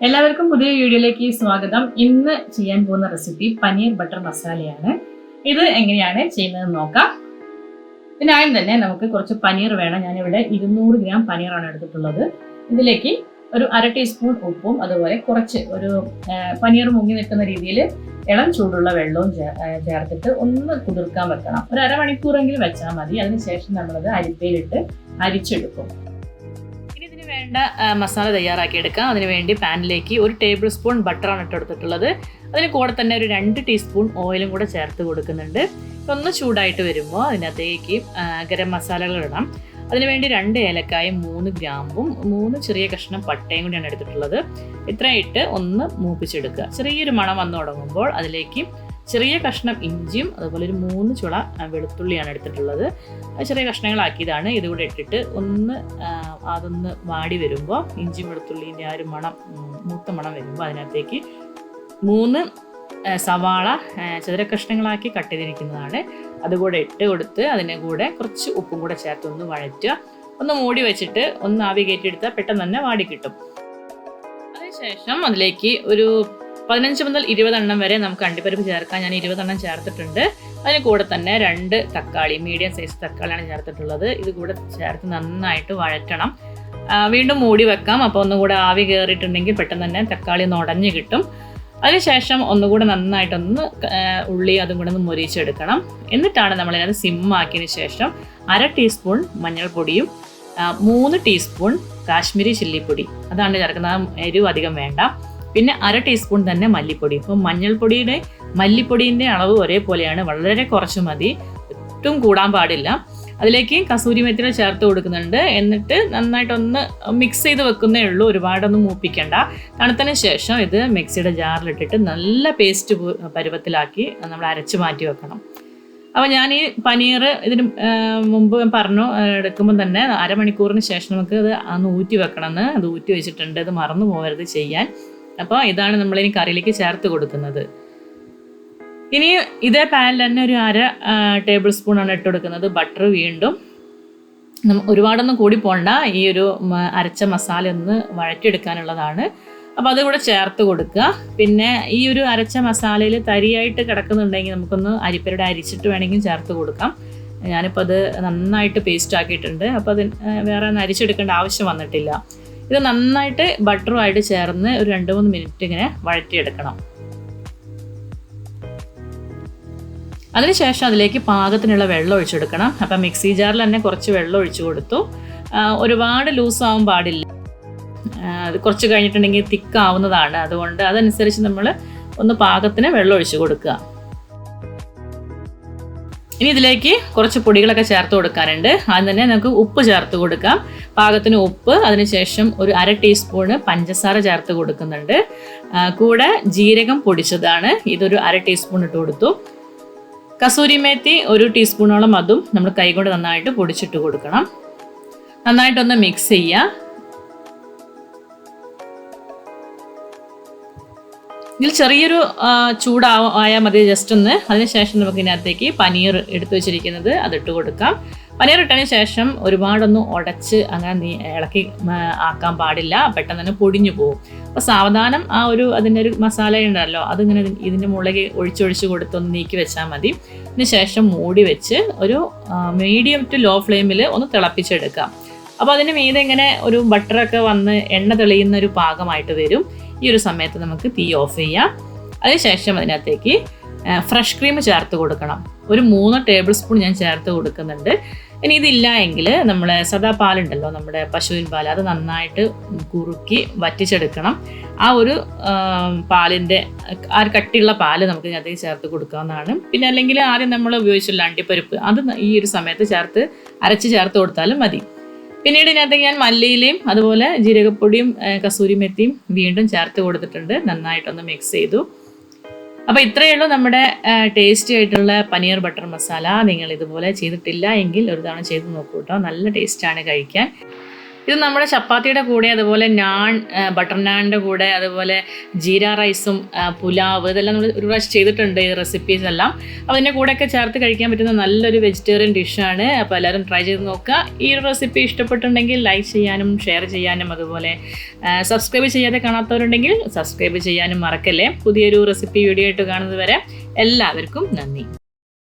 എല്ലാവർക്കും പുതിയ വീഡിയോയിലേക്ക് സ്വാഗതം. ഇന്ന് ചെയ്യാൻ പോകുന്ന റെസിപ്പി പനീർ ബട്ടർ മസാലയാണ്. ഇത് എങ്ങനെയാണ് ചെയ്യുന്നതെന്ന് നോക്കാം. ഇതിനായും തന്നെ നമുക്ക് കുറച്ച് പനീർ വേണം. ഞാനിവിടെ 200 ഗ്രാം പനീറാണ് എടുത്തിട്ടുള്ളത്. ഇതിലേക്ക് ഒരു 1/2 ടീസ്പൂൺ ഉപ്പും അതുപോലെ കുറച്ച് ഒരു പനീർ മുങ്ങി നിൽക്കുന്ന രീതിയിൽ ഇളം ചൂടുള്ള വെള്ളവും ചേർത്തിട്ട് ഒന്ന് കുതിർക്കാൻ വെക്കണം. ഒരു അരമണിക്കൂറെങ്കിലും വെച്ചാൽ മതി. അതിനുശേഷം നമ്മളത് അരിപ്പയിലിട്ട് അരിച്ചെടുക്കും. വേണ്ട മസാല തയ്യാറാക്കി എടുക്കാം. അതിനുവേണ്ടി പാനിലേക്ക് 1 ടേബിൾ സ്പൂൺ ബട്ടറാണ് ഇട്ടെടുത്തിട്ടുള്ളത്. അതിന് കൂടെ തന്നെ ഒരു 2 ടീസ്പൂൺ ഓയിലും കൂടെ ചേർത്ത് കൊടുക്കുന്നുണ്ട്. ഒന്ന് ചൂടായിട്ട് വരുമ്പോൾ അതിനകത്തേക്ക് ഗരം മസാലകൾ ഇടാം. അതിനുവേണ്ടി 2 ഏലക്കായും 3 ഗ്രാമ്പും 3 ചെറിയ കഷ്ണം പട്ടയും കൂടിയാണ് എടുത്തിട്ടുള്ളത്. ഇത്ര ഇട്ട് ഒന്ന് മൂപ്പിച്ചെടുക്കുക. ചെറിയൊരു മണം വന്നു തുടങ്ങുമ്പോൾ അതിലേക്ക് ചെറിയ കഷ്ണം ഇഞ്ചിയും അതുപോലെ ഒരു 3 ചുള വെളുത്തുള്ളിയാണ് എടുത്തിട്ടുള്ളത്. ചെറിയ കഷ്ണങ്ങളാക്കിയതാണ്. ഇതുകൂടെ ഇട്ടിട്ട് അതൊന്ന് വാടി വരുമ്പോൾ ഇഞ്ചിയും വെളുത്തുള്ളിൻ്റെ ആ ഒരു മണം, മൂത്ത മണം വരുമ്പോൾ അതിനകത്തേക്ക് 3 സവാള ചതുര കഷ്ണങ്ങളാക്കി കട്ട് ചെയ്തിരിക്കുന്നതാണ്. അതുകൂടെ ഇട്ട് കൊടുത്ത് അതിൻ്റെ കൂടെ കുറച്ച് ഉപ്പും കൂടെ ചേർത്ത് ഒന്ന് വഴറ്റുക. ഒന്ന് മൂടി വെച്ചിട്ട് ഒന്ന് ആവി കയറ്റിയെടുത്താൽ പെട്ടെന്ന് തന്നെ വാടി കിട്ടും. അതിനുശേഷം അതിലേക്ക് ഒരു 15 മുതൽ 20 എണ്ണം വരെ നമുക്ക് അണ്ടിപ്പരിപ്പ് ചേർക്കാം. ഞാൻ 20 എണ്ണം ചേർത്തിട്ടുണ്ട്. അതിന് കൂടെ തന്നെ 2 തക്കാളി, മീഡിയം സൈസ് തക്കാളിയാണ് ചേർത്തിട്ടുള്ളത്. ഇത് കൂടെ ചേർത്ത് നന്നായിട്ട് വഴറ്റണം. വീണ്ടും മൂടി വെക്കാം. അപ്പോൾ ഒന്നുകൂടെ ആവി കയറിയിട്ടുണ്ടെങ്കിൽ പെട്ടെന്ന് തന്നെ തക്കാളി ഒന്ന് ഉടഞ്ഞ് കിട്ടും. അതിനുശേഷം ഒന്നുകൂടെ നന്നായിട്ടൊന്ന് ഉള്ളി അതും കൂടെ ഒന്ന് മൊരിച്ചെടുക്കണം. എന്നിട്ടാണ് നമ്മളിതിനകത്ത് സിമ്മാക്കിയതിന് ശേഷം 1/2 ടീസ്പൂൺ മഞ്ഞൾപ്പൊടിയും 3 ടീസ്പൂൺ കാശ്മീരി ചില്ലിപ്പൊടി അതാണ് ചേർക്കുന്നത്. എരിവ് അധികം വേണ്ട. പിന്നെ 1/2 ടീസ്പൂൺ തന്നെ മല്ലിപ്പൊടി. ഇപ്പോൾ മല്ലിപ്പൊടിയുടെ അളവ് ഒരേപോലെയാണ്, വളരെ കുറച്ച് മതി, ഒട്ടും കൂടാൻ പാടില്ല. അതിലേക്ക് കസൂരി മെത്തിനെ ചേർത്ത് കൊടുക്കുന്നുണ്ട്. എന്നിട്ട് നന്നായിട്ടൊന്ന് മിക്സ് ചെയ്ത് വെക്കുന്നേ ഉള്ളൂ, ഒരുപാടൊന്നും മൂപ്പിക്കേണ്ട. തണുത്തതിന് ശേഷം ഇത് മിക്സിയുടെ ജാറിലിട്ടിട്ട് നല്ല പേസ്റ്റ് പരുവത്തിലാക്കി നമ്മൾ അരച്ച് മാറ്റി വെക്കണം. അപ്പോൾ ഞാൻ ഈ പനീർ ഇതിന് മുമ്പ് പറഞ്ഞു എടുക്കുമ്പോൾ തന്നെ അരമണിക്കൂറിന് ശേഷം നമുക്ക് അത് ഊറ്റി വെക്കണമെന്ന്. അത് ഊറ്റി വെച്ചിട്ടുണ്ട്. ഇത് മറന്നു പോകരുത് ചെയ്യാൻ. അപ്പോൾ ഇതാണ് നമ്മളിനി കറിയിലേക്ക് ചേർത്ത് കൊടുക്കുന്നത്. ഇനി ഇതേ പാനിൽ തന്നെ ഒരു 1/2 ടേബിൾ സ്പൂണാണ് ഇട്ട് കൊടുക്കുന്നത് ബട്ടർ. വീണ്ടും ഒരുപാടൊന്നും കൂടി പോകണ്ട. ഈ ഒരു അരച്ച മസാല ഒന്ന് വഴറ്റിയെടുക്കാനുള്ളതാണ്. അപ്പോൾ അതുകൂടെ ചേർത്ത് കൊടുക്കുക. പിന്നെ ഈ ഒരു അരച്ച മസാലയിൽ തരിയായിട്ട് കിടക്കുന്നുണ്ടെങ്കിൽ നമുക്കൊന്ന് അരിപ്പയുടെ അരിച്ചിട്ട് വേണമെങ്കിൽ ചേർത്ത് കൊടുക്കാം. ഞാനിപ്പോൾ അത് നന്നായിട്ട് പേസ്റ്റ് ആക്കിയിട്ടുണ്ട്. അപ്പോൾ അത് വേറെ അരിച്ചെടുക്കേണ്ട ആവശ്യം വന്നിട്ടില്ല. ഇത് നന്നായിട്ട് ബട്ടറുമായിട്ട് ചേർന്ന് ഒരു 2-3 മിനിറ്റ് ഇങ്ങനെ വഴറ്റിയെടുക്കണം. അതിനുശേഷം അതിലേക്ക് പാകത്തിനുള്ള വെള്ളം ഒഴിച്ചെടുക്കണം. അപ്പം മിക്സി ജാറിൽ തന്നെ കുറച്ച് വെള്ളം ഒഴിച്ചു കൊടുത്തു. ഒരുപാട് ലൂസാവാൻ പാടില്ല. അത് കുറച്ച് കഴിഞ്ഞിട്ടുണ്ടെങ്കിൽ തിക്കാവുന്നതാണ്. അതുകൊണ്ട് അതനുസരിച്ച് നമ്മൾ ഒന്ന് പാകത്തിന് വെള്ളം ഒഴിച്ചു കൊടുക്കുക. ഇനി ഇതിലേക്ക് കുറച്ച് പൊടികളൊക്കെ ചേർത്ത് കൊടുക്കാനുണ്ട്. ആദ്യം തന്നെ നമുക്ക് ഉപ്പ് ചേർത്ത് കൊടുക്കാം. പാകത്തിന് ഉപ്പ്. അതിനുശേഷം ഒരു 1/2 ടീസ്പൂണ് പഞ്ചസാര ചേർത്ത് കൊടുക്കുന്നുണ്ട്. കൂടെ ജീരകം പൊടിച്ചതാണ്, ഇതൊരു 1/2 ടീസ്പൂൺ ഇട്ട് കൊടുത്തു. കസൂരിമേത്തി 1 ടീസ്പൂണോളം അതും നമ്മൾ കൈകൊണ്ട് നന്നായിട്ട് പൊടിച്ചിട്ട് കൊടുക്കണം. നന്നായിട്ടൊന്ന് മിക്സ് ചെയ്യുക. ഇതിൽ ചെറിയൊരു ചൂടായാൽ മതി, ജസ്റ്റ് ഒന്ന്. അതിനുശേഷം നമുക്ക് ഇതിനകത്തേക്ക് പനീർ എടുത്തു വെച്ചിരിക്കുന്നത് അതിട്ട് കൊടുക്കാം. പനീർ ഇട്ടതിന് ശേഷം ഒരുപാടൊന്നും ഉടച്ച് അങ്ങനെ ഇളക്കി ആക്കാൻ പാടില്ല, പെട്ടെന്ന് തന്നെ പൊടിഞ്ഞു പോകും. അപ്പോൾ സാവധാനം അതിൻ്റെ ഒരു മസാല ഉണ്ടല്ലോ, അതിങ്ങനെ ഇതിൻ്റെ മുകളിലേക്ക് ഒഴിച്ചൊഴിച്ച് കൊടുത്തൊന്ന് നീക്കി വെച്ചാൽ മതി. അതിന് ശേഷം മൂടി വെച്ച് ഒരു മീഡിയം ടു ലോ ഫ്ലെയിമിൽ ഒന്ന് തിളപ്പിച്ചെടുക്കാം. അപ്പോൾ അതിന് മീതെ ഇങ്ങനെ ഒരു ബട്ടറൊക്കെ വന്ന് എണ്ണ തെളിയുന്ന ഒരു പാകമായിട്ട് വരും. ഈ ഒരു സമയത്ത് നമുക്ക് തീ ഓഫ് ചെയ്യാം. അതിനുശേഷം അതിനകത്തേക്ക് ഫ്രഷ് ക്രീം ചേർത്ത് കൊടുക്കണം. ഒരു 3 ടേബിൾ സ്പൂൺ ഞാൻ ചേർത്ത് കൊടുക്കുന്നുണ്ട്. ഇനി ഇതില്ല എങ്കിൽ നമ്മുടെ സദാ പാലുണ്ടല്ലോ, നമ്മുടെ പശുവിൻ പാൽ, അത് നന്നായിട്ട് കുറുക്കി വറ്റിച്ചെടുക്കണം. ആ ഒരു പാലിൻ്റെ കട്ടിയുള്ള പാല് നമുക്ക് ഇതിനകത്തേക്ക് ചേർത്ത് കൊടുക്കാവുന്നതാണ്. പിന്നെ അല്ലെങ്കിൽ ആദ്യം നമ്മൾ ഉപയോഗിച്ചുള്ള അണ്ടിപ്പരിപ്പ് അത് ഈ ഒരു സമയത്ത് അരച്ച് ചേർത്ത് കൊടുത്താലും മതി. പിന്നീട് ഇതിനകത്തേക്ക് ഞാൻ മല്ലിയിലയും അതുപോലെ ജീരകപ്പൊടിയും കസൂരി മെത്തിയും വീണ്ടും ചേർത്ത് കൊടുത്തിട്ടുണ്ട്. നന്നായിട്ടൊന്ന് മിക്സ് ചെയ്തു. അപ്പോൾ ഇത്രയേ ഉള്ളൂ നമ്മുടെ ടേസ്റ്റി ആയിട്ടുള്ള പനീർ ബട്ടർ മസാല. നിങ്ങൾ ഇതുപോലെ ചെയ്തിട്ടില്ല എങ്കിൽ ഒരു തവണ ചെയ്ത് നോക്കൂ കേട്ടോ, നല്ല ടേസ്റ്റാണ് കഴിക്കാൻ. ഇത് നമ്മുടെ ചപ്പാത്തിയുടെ കൂടെ, അതുപോലെ നാൻ, ബട്ടർ നാനിൻ്റെ കൂടെ, അതുപോലെ ജീര റൈസും പുലാവ്, ഇതെല്ലാം നമ്മൾ ഒരു പ്രാവശ്യം ചെയ്തിട്ടുണ്ട് ഈ റെസിപ്പീസ് എല്ലാം. അപ്പോൾ അതിൻ്റെ കൂടെയൊക്കെ ചേർത്ത് കഴിക്കാൻ പറ്റുന്ന നല്ലൊരു വെജിറ്റേറിയൻ ഡിഷാണ്. അപ്പോൾ എല്ലാവരും ട്രൈ ചെയ്ത് നോക്കുക. ഈ റെസിപ്പി ഇഷ്ടപ്പെട്ടുണ്ടെങ്കിൽ ലൈക്ക് ചെയ്യാനും ഷെയർ ചെയ്യാനും, അതുപോലെ സബ്സ്ക്രൈബ് ചെയ്യാതെ കാണാത്തവരുണ്ടെങ്കിൽ സബ്സ്ക്രൈബ് ചെയ്യാനും മറക്കല്ലേ. പുതിയൊരു റെസിപ്പി വീഡിയോ ആയിട്ട് കാണുന്നത് വരെ എല്ലാവർക്കും നന്ദി.